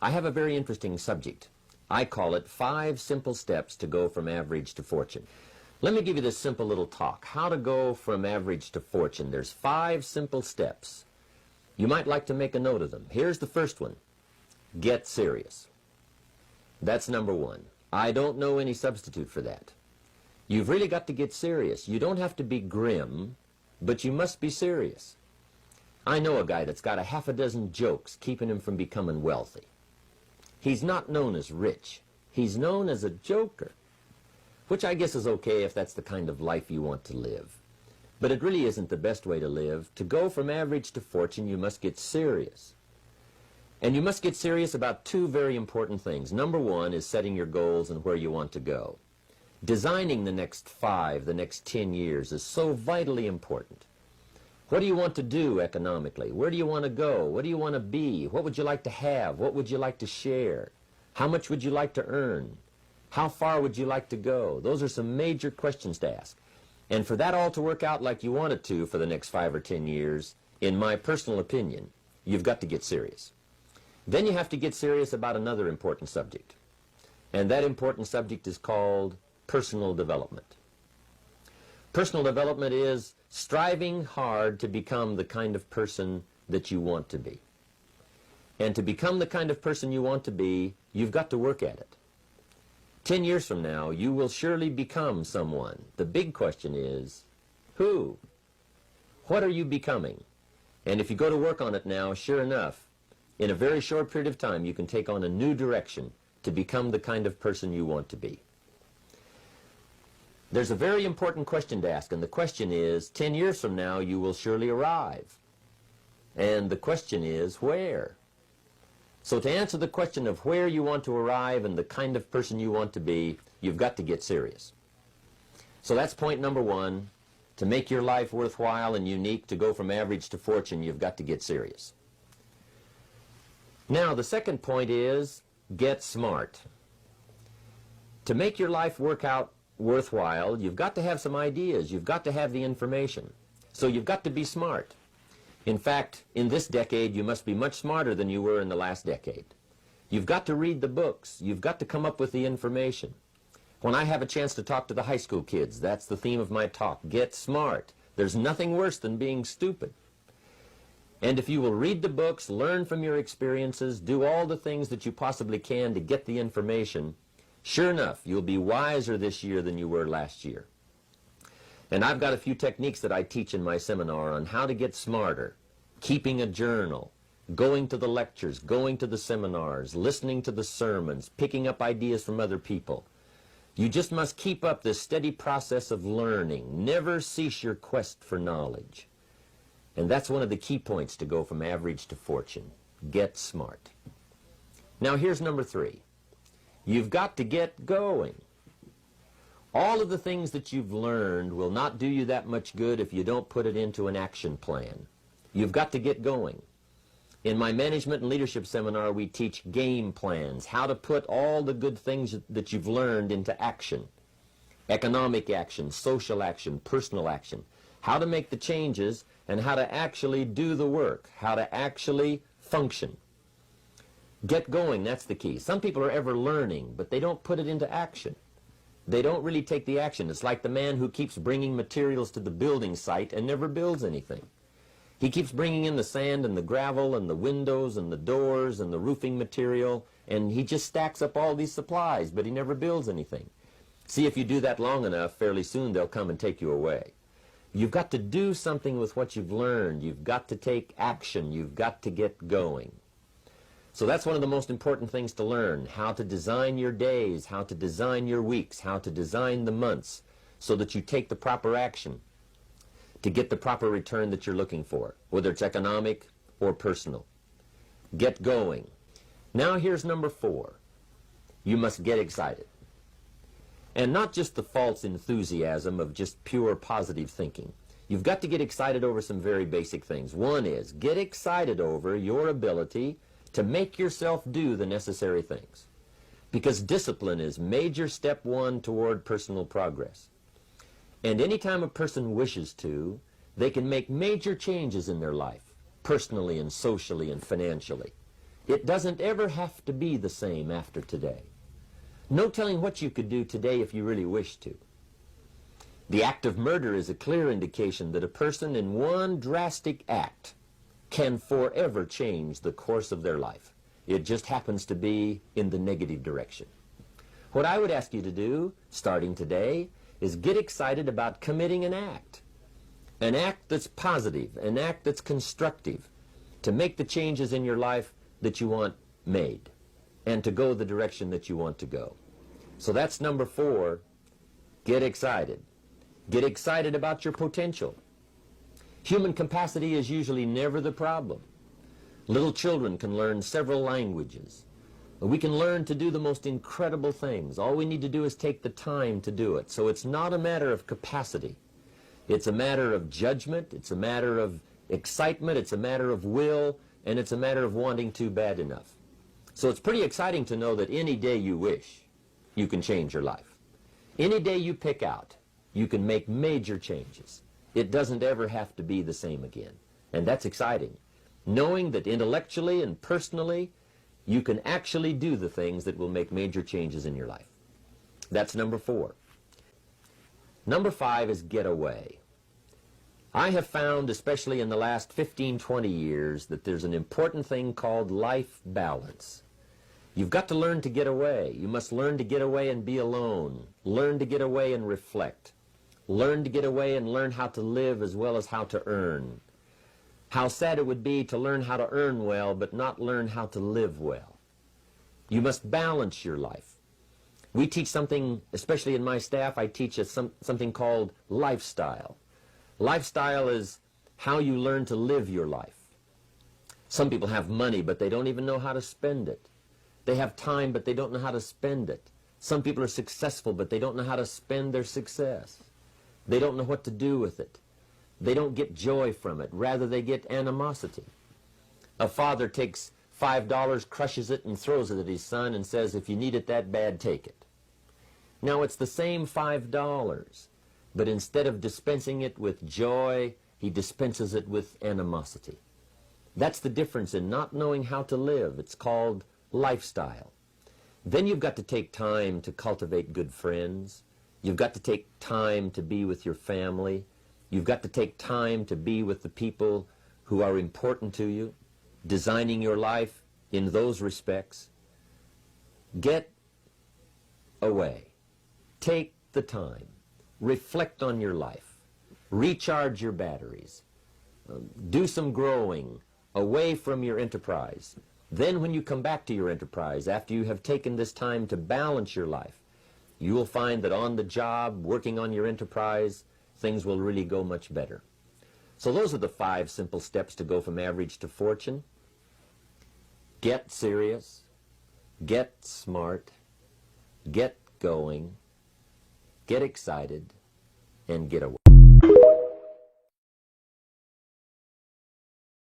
I have a very interesting subject. I call it 5 Simple Steps to Go from Average to Fortune. Let me give you this simple little talk. How to go from average to fortune. There's 5 simple steps. You might like to make a note of them. Here's the first one. Get serious. That's number 1. I don't know any substitute for that. You've really got to get serious. You don't have to be grim, but you must be serious. I know a guy that's got a half a dozen jokes keeping him from becoming wealthy. He's not known as rich. He's known as a joker, which I guess is okay if that's the kind of life you want to live. But it really isn't the best way to live. To go from average to fortune, you must get serious. And you must get serious about 2 very important things. Number 1 is setting your goals and where you want to go. Designing the next 5, the next 10 years is so vitally important. What do you want to do economically? Where do you want to go? What do you want to be? What would you like to have? What would you like to share? How much would you like to earn? How far would you like to go? Those are some major questions to ask. And for that all to work out like you want it to for the next 5 or 10 years, in my personal opinion, you've got to get serious. Then you have to get serious about another important subject. And that important subject is called personal development. Personal development is striving hard to become the kind of person that you want to be. And to become the kind of person you want to be, you've got to work at it. 10 years from now, you will surely become someone. The big question is, who? What are you becoming? And if you go to work on it now, sure enough, in a very short period of time, you can take on a new direction to become the kind of person you want to be. There's a very important question to ask, and the question is, 10 years from now, you will surely arrive. And the question is, where? So to answer the question of where you want to arrive and the kind of person you want to be, you've got to get serious. So that's point number 1. To make your life worthwhile and unique, to go from average to fortune, you've got to get serious. Now, the second point is, get smart. To make your life work out worthwhile, you've got to have some ideas. You've got to have the information. So you've got to be smart. In fact, in this decade, you must be much smarter than you were in the last decade. You've got to read the books. You've got to come up with the information. When I have a chance to talk to the high school kids, that's the theme of my talk. Get smart. There's nothing worse than being stupid. And if you will read the books, learn from your experiences, do all the things that you possibly can to get the information, sure enough, you'll be wiser this year than you were last year. And I've got a few techniques that I teach in my seminar on how to get smarter, keeping a journal, going to the lectures, going to the seminars, listening to the sermons, picking up ideas from other people. You just must keep up this steady process of learning. Never cease your quest for knowledge. And that's one of the key points to go from average to fortune. Get smart. Now here's number 3. You've got to get going. All of the things that you've learned will not do you that much good if you don't put it into an action plan. You've got to get going. In my management and leadership seminar, we teach game plans, how to put all the good things that you've learned into action. Economic action, social action, personal action. How to make the changes and how to actually do the work, how to actually function. Get going, that's the key. Some people are ever learning, but they don't put it into action. They don't really take the action. It's like the man who keeps bringing materials to the building site and never builds anything. He keeps bringing in the sand and the gravel and the windows and the doors and the roofing material, and he just stacks up all these supplies, but he never builds anything. See, if you do that long enough, fairly soon they'll come and take you away. You've got to do something with what you've learned. You've got to take action. You've got to get going. So that's one of the most important things to learn, how to design your days, how to design your weeks, how to design the months, so that you take the proper action to get the proper return that you're looking for, whether it's economic or personal. Get going. Now here's number 4. You must get excited. And not just the false enthusiasm of just pure positive thinking. You've got to get excited over some very basic things. One is, get excited over your ability to make yourself do the necessary things. Because discipline is major step 1 toward personal progress. And anytime a person wishes to, they can make major changes in their life, personally and socially and financially. It doesn't ever have to be the same after today. No telling what you could do today if you really wished to. The act of murder is a clear indication that a person in one drastic act can forever change the course of their life. It just happens to be in the negative direction. What I would ask you to do, starting today, is get excited about committing an act that's positive, an act that's constructive, to make the changes in your life that you want made, and to go the direction that you want to go. So that's number 4, get excited. Get excited about your potential. Human capacity is usually never the problem. Little children can learn several languages. We can learn to do the most incredible things. All we need to do is take the time to do it. So it's not a matter of capacity. It's a matter of judgment. It's a matter of excitement. It's a matter of will. And it's a matter of wanting to bad enough. So it's pretty exciting to know that any day you wish, you can change your life. Any day you pick out, you can make major changes. It doesn't ever have to be the same again. And that's exciting. Knowing that intellectually and personally, you can actually do the things that will make major changes in your life. That's number 4. Number 5 is get away. I have found, especially in the last 15, 20 years, that there's an important thing called life balance. You've got to learn to get away. You must learn to get away and be alone. Learn to get away and reflect. Learn to get away and learn how to live as well as how to earn. How sad it would be to learn how to earn well but not learn how to live well. You must balance your life. We teach something, especially in my staff, I teach something called lifestyle. Lifestyle is how you learn to live your life. Some people have money, but they don't even know how to spend it. They have time, but they don't know how to spend it. Some people are successful, but they don't know how to spend their success. They don't know what to do with it. They don't get joy from it. Rather, they get animosity. A father takes $5, crushes it, and throws it at his son and says, if you need it that bad, take it. Now, it's the same $5, but instead of dispensing it with joy, he dispenses it with animosity. That's the difference in not knowing how to live. It's called lifestyle. Then you've got to take time to cultivate good friends. You've got to take time to be with your family. You've got to take time to be with the people who are important to you, designing your life in those respects. Get away. Take the time. Reflect on your life. Recharge your batteries. Do some growing away from your enterprise. Then when you come back to your enterprise, after you have taken this time to balance your life, you will find that on the job, working on your enterprise, things will really go much better. So those are the 5 simple steps to go from average to fortune. Get serious, get smart, get going, get excited, and get away.